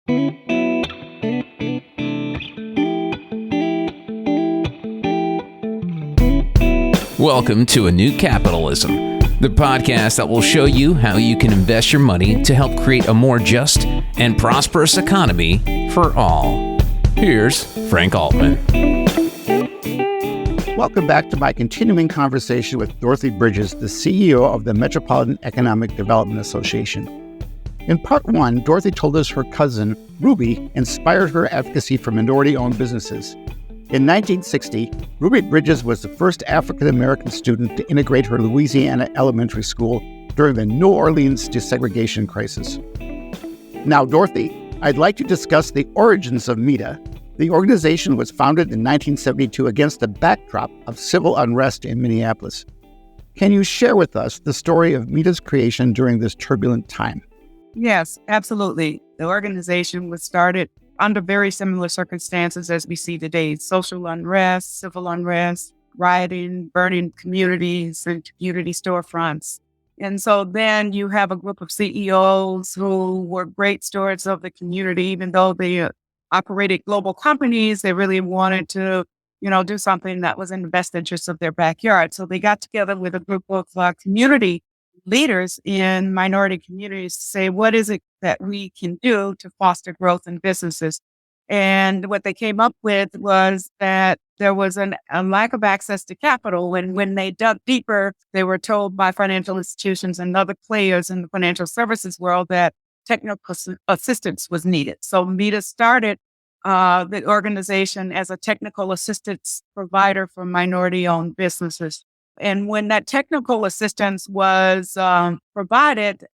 Welcome to A New Capitalism, the podcast that will show you how you can invest your money to help create a more just and prosperous economy for all. Here's Frank Altman. Welcome back to my continuing conversation with Dorothy Bridges, the CEO of the Metropolitan Economic Development Association. In part one, Dorothy told us her cousin, Ruby, inspired her advocacy for minority-owned businesses. In 1960, Ruby Bridges was the first African-American student to integrate her Louisiana elementary school during the New Orleans desegregation crisis. Now, Dorothy, I'd like to discuss the origins of MEDA. The organization was founded in 1972 against the backdrop of civil unrest in Minneapolis. Can you share with us the story of MEDA's creation during this turbulent time? Yes, absolutely. The organization was started under very similar circumstances as we see today: social unrest, civil unrest, rioting, burning communities and community storefronts. And so then you have a group of CEOs who were great stewards of the community. Even though they operated global companies, they really wanted to, do something that was in the best interest of their backyard. So they got together with a group of community leaders in minority communities to say, what is it that we can do to foster growth in businesses? And what they came up with was that there was a lack of access to capital. And when they dug deeper, they were told by financial institutions and other players in the financial services world that technical assistance was needed. So MEDA started the organization as a technical assistance provider for minority-owned businesses. And when that technical assistance was provided,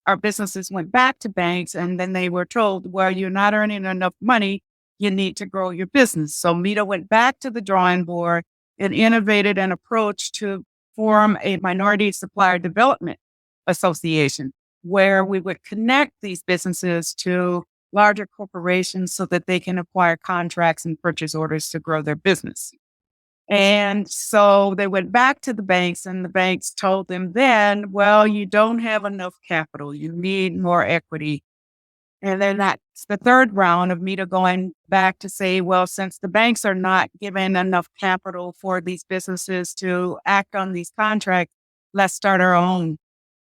our businesses went back to banks, and then they were told, well, you're not earning enough money. You need to grow your business. So MEDA went back to the drawing board and innovated an approach to form a minority supplier development association, where we would connect these businesses to larger corporations so that they can acquire contracts and purchase orders to grow their business. And so they went back to the banks, and the banks told them then, well, you don't have enough capital. You need more equity. And then that's the third round of MEDA going back to say, well, since the banks are not giving enough capital for these businesses to act on these contracts, let's start our own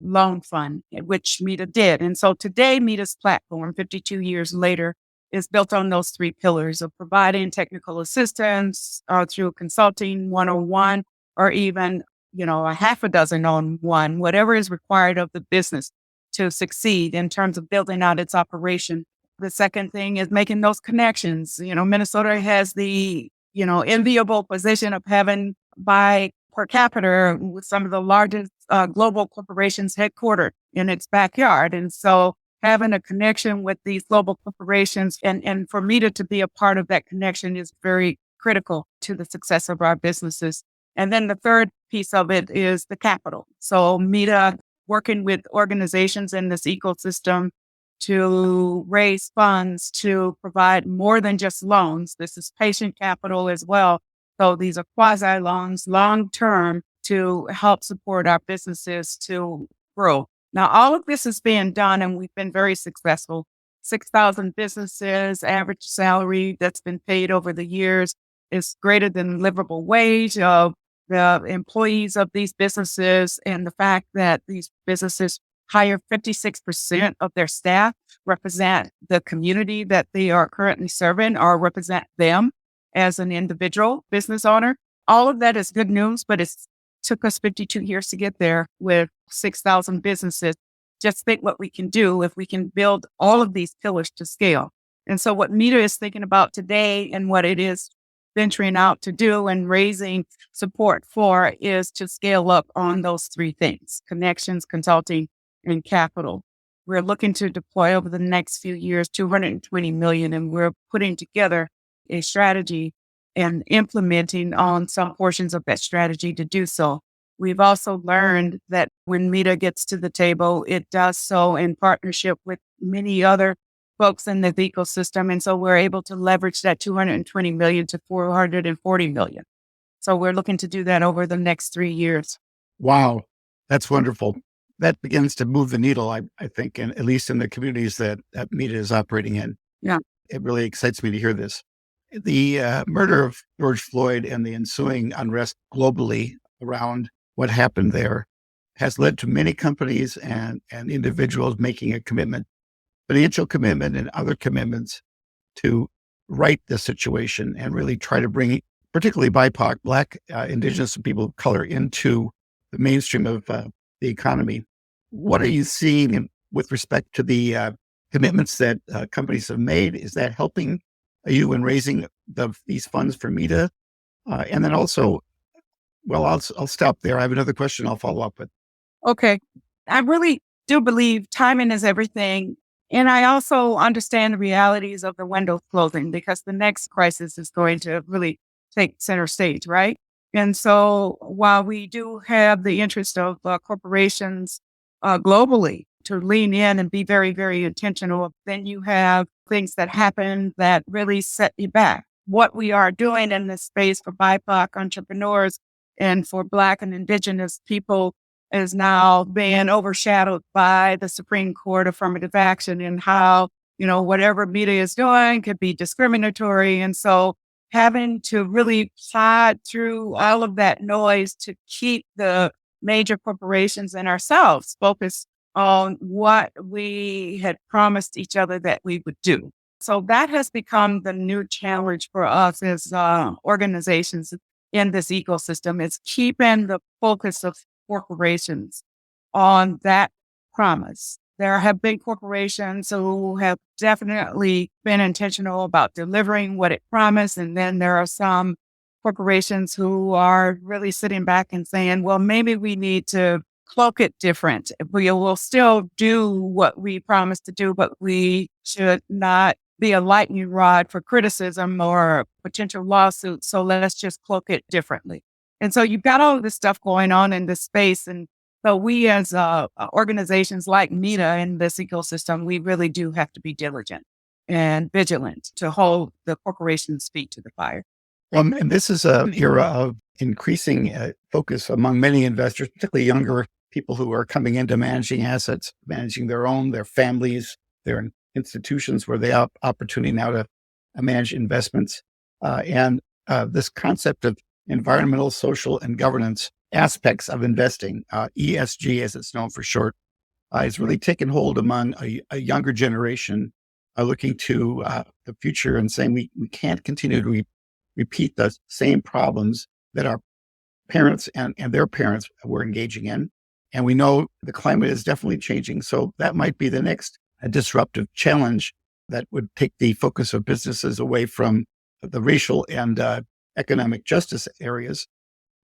loan fund, which MEDA did. And so today, MEDA's platform, 52 years later, is built on those three pillars of providing technical assistance through consulting 101, or even, a half a dozen on one, whatever is required of the business to succeed in terms of building out its operation. The second thing is making those connections. Minnesota has the, enviable position of having by per capita with some of the largest global corporations headquartered in its backyard. And so having a connection with these global corporations and for MEDA to be a part of that connection is very critical to the success of our businesses. And then the third piece of it is the capital. So MEDA working with organizations in this ecosystem to raise funds to provide more than just loans. This is patient capital as well. So these are quasi loans, long term, to help support our businesses to grow. Now, all of this is being done, and we've been very successful. 6,000 businesses, average salary that's been paid over the years is greater than livable wage of the employees of these businesses. And the fact that these businesses hire 56% of their staff represent the community that they are currently serving or represent them as an individual business owner. All of that is good news, but it's took us 52 years to get there with 6,000 businesses. Just think what we can do if we can build all of these pillars to scale. And so what MEDA is thinking about today and what it is venturing out to do and raising support for is to scale up on those three things: connections, consulting, and capital. We're looking to deploy over the next few years, $220 million, and we're putting together a strategy and implementing on some portions of that strategy to do so. We've also learned that when MEDA gets to the table, it does so in partnership with many other folks in the ecosystem. And so we're able to leverage that 220 million to 440 million. So we're looking to do that over the next 3 years. Wow, that's wonderful. that begins to move the needle, I think, and at least in the communities that MEDA is operating in. Yeah. It really excites me to hear this. The murder of George Floyd and the ensuing unrest globally around what happened there has led to many companies and individuals making a commitment, financial commitment and other commitments to right the situation and really try to bring particularly BIPOC, Black, Indigenous people of color into the mainstream of the economy. What are you seeing with respect to the commitments that companies have made? Is that helping you in raising these funds for MEDA? And then also, well, I'll stop there. I have another question I'll follow up with. Okay. I really do believe timing is everything. And I also understand the realities of the window closing because the next crisis is going to really take center stage, right? And so while we do have the interest of corporations globally to lean in and be very, very intentional, then you have things that happen that really set you back. What we are doing in this space for BIPOC entrepreneurs and for Black and Indigenous people is now being overshadowed by the Supreme Court affirmative action and how, whatever MEDA is doing could be discriminatory. And so having to really plod through all of that noise to keep the major corporations and ourselves focused on what we had promised each other that we would do. So that has become the new challenge for us as organizations in this ecosystem. It's keeping the focus of corporations on that promise. There have been corporations who have definitely been intentional about delivering what it promised. And then there are some corporations who are really sitting back and saying, well, maybe we need to cloak it different. We will still do what we promised to do, but we should not be a lightning rod for criticism or potential lawsuits. So let's just cloak it differently. And so you've got all of this stuff going on in this space. And so we as organizations like MEDA in this ecosystem, we really do have to be diligent and vigilant to hold the corporation's feet to the fire. And this is an era of increasing focus among many investors, particularly younger people who are coming into managing assets, managing their families, their institutions where they have opportunity now to manage investments. And this concept of environmental, social, and governance aspects of investing, ESG as it's known for short, has really taken hold among a younger generation looking to the future and saying we can't continue to repeat the same problems that our parents and their parents were engaging in. And we know the climate is definitely changing. So that might be the next disruptive challenge that would take the focus of businesses away from the racial and economic justice areas.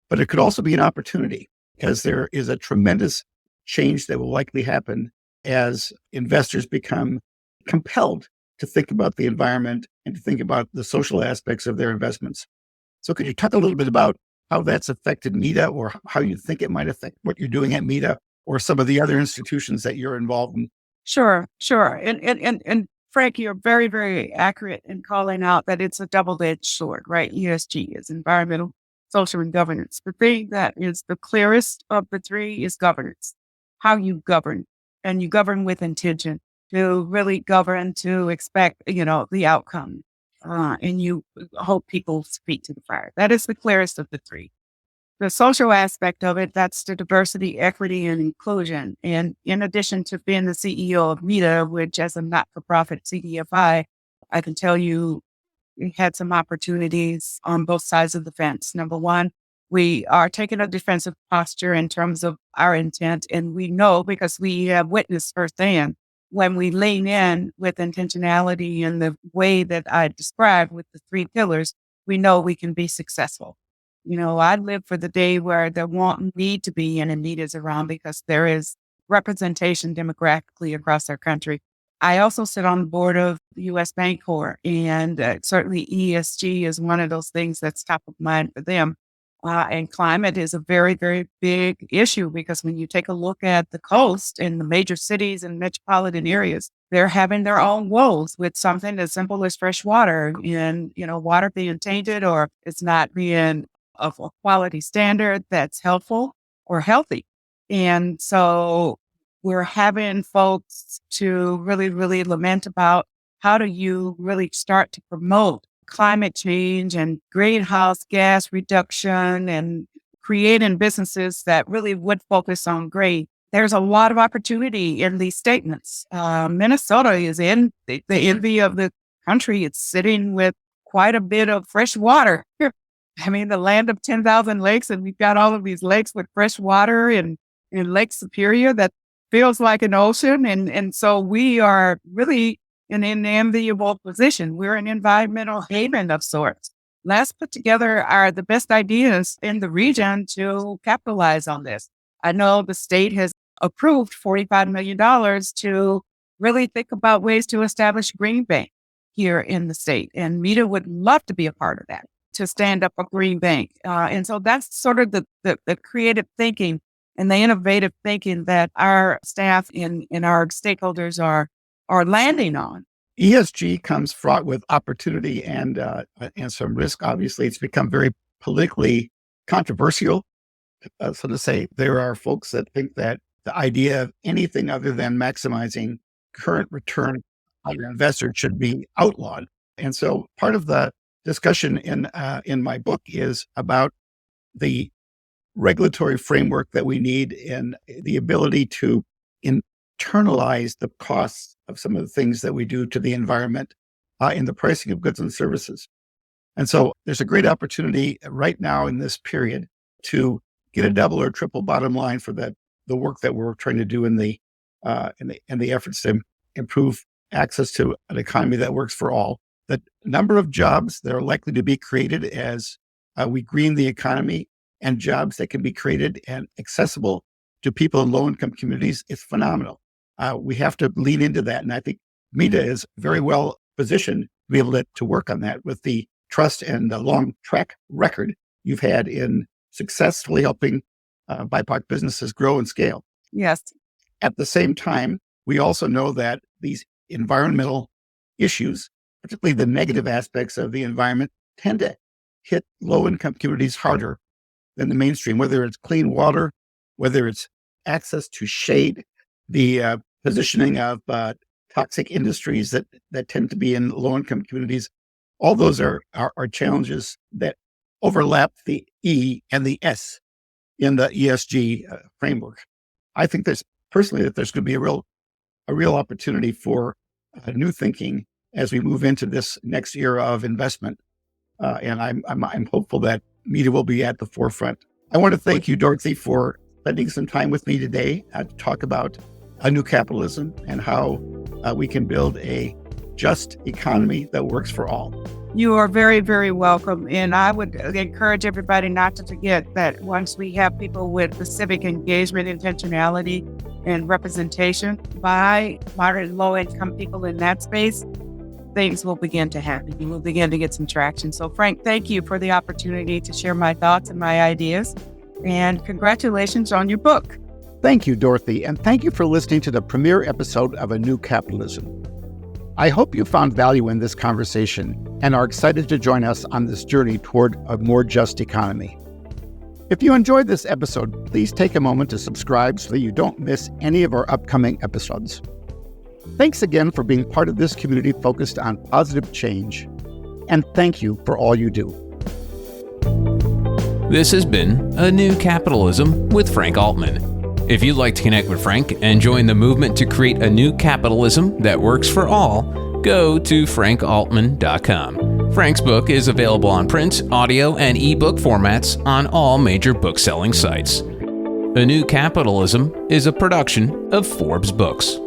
But it could also be an opportunity because there is a tremendous change that will likely happen as investors become compelled to think about the environment and to think about the social aspects of their investments. So could you talk a little bit about how that's affected MEDA or how you think it might affect what you're doing at MEDA or some of the other institutions that you're involved in? Sure. And Frank, you're very, very accurate in calling out that it's a double-edged sword, right? ESG is environmental, social, and governance. The thing that is the clearest of the three is governance, how you govern, and you govern with intention to really govern to expect, the outcome. And you hold people's feet to the fire. That is the clearest of the three. The social aspect of it, that's the diversity, equity, and inclusion. And in addition to being the CEO of MEDA, which as a not-for-profit CDFI, I can tell you we had some opportunities on both sides of the fence. Number one, we are taking a defensive posture in terms of our intent. And we know because we have witnessed firsthand when we lean in with intentionality in the way that I described with the three pillars, we know we can be successful. I live for the day where there won't need to be any MEDAs around because there is representation demographically across our country. I also sit on the board of the U.S. Bancorp, and certainly ESG is one of those things that's top of mind for them. And climate is a very, very big issue because when you take a look at the coast and the major cities and metropolitan areas, they're having their own woes with something as simple as fresh water and, water being tainted or it's not being of a quality standard that's helpful or healthy. And so we're having folks to really, really lament about how do you really start to promote climate change and greenhouse gas reduction and creating businesses that really would focus on green. There's a lot of opportunity in these statements. Minnesota is in the envy of the country. It's sitting with quite a bit of fresh water. I mean, the land of 10,000 lakes, and we've got all of these lakes with fresh water and in Lake Superior that feels like an ocean. And so we are really in an enviable position. We're an environmental haven of sorts. Let's put together the best ideas in the region to capitalize on this. I know the state has approved $45 million to really think about ways to establish green bank here in the state. And MEDA would love to be a part of that, to stand up a green bank. And so that's sort of the creative thinking and the innovative thinking that our staff and our stakeholders are landing on. ESG comes fraught with opportunity and some risk. Obviously, it's become very politically controversial. So to say, there are folks that think that the idea of anything other than maximizing current return on your investor should be outlawed. And so part of the discussion in my book is about the regulatory framework that we need and the ability to internalize the costs of some of the things that we do to the environment in the pricing of goods and services. And so there's a great opportunity right now in this period to get a double or triple bottom line for the work that we're trying to do in the efforts to improve access to an economy that works for all. The number of jobs that are likely to be created as we green the economy and jobs that can be created and accessible to people in low-income communities is phenomenal. We have to lean into that. And I think MEDA is very well positioned to be able to work on that with the trust and the long track record you've had in successfully helping BIPOC businesses grow and scale. Yes. At the same time, we also know that these environmental issues, particularly the negative aspects of the environment, tend to hit low-income communities harder than the mainstream, whether it's clean water, whether it's access to shade, the positioning of toxic industries that tend to be in low-income communities. All those are challenges that overlap the E and the S in the ESG framework. I think there's going to be a real opportunity for new thinking as we move into this next era of investment. And I'm hopeful that MEDA will be at the forefront. I want to thank you, Dorothy, for spending some time with me today to talk about a new capitalism and how we can build a just economy that works for all. You are very, very welcome. And I would encourage everybody not to forget that once we have people with the civic engagement, intentionality, and representation by moderate and low-income people in that space, things will begin to happen. We will begin to get some traction. So, Frank, thank you for the opportunity to share my thoughts and my ideas. And congratulations on your book. Thank you, Dorothy. And thank you for listening to the premiere episode of A New Capitalism. I hope you found value in this conversation and are excited to join us on this journey toward a more just economy. If you enjoyed this episode, please take a moment to subscribe so that you don't miss any of our upcoming episodes. Thanks again for being part of this community focused on positive change, and thank you for all you do. This has been A New Capitalism with Frank Altman. If you'd like to connect with Frank and join the movement to create a new capitalism that works for all, go to frankaltman.com. Frank's book is available on print, audio, and ebook formats on all major book-selling sites. A New Capitalism is a production of Forbes Books.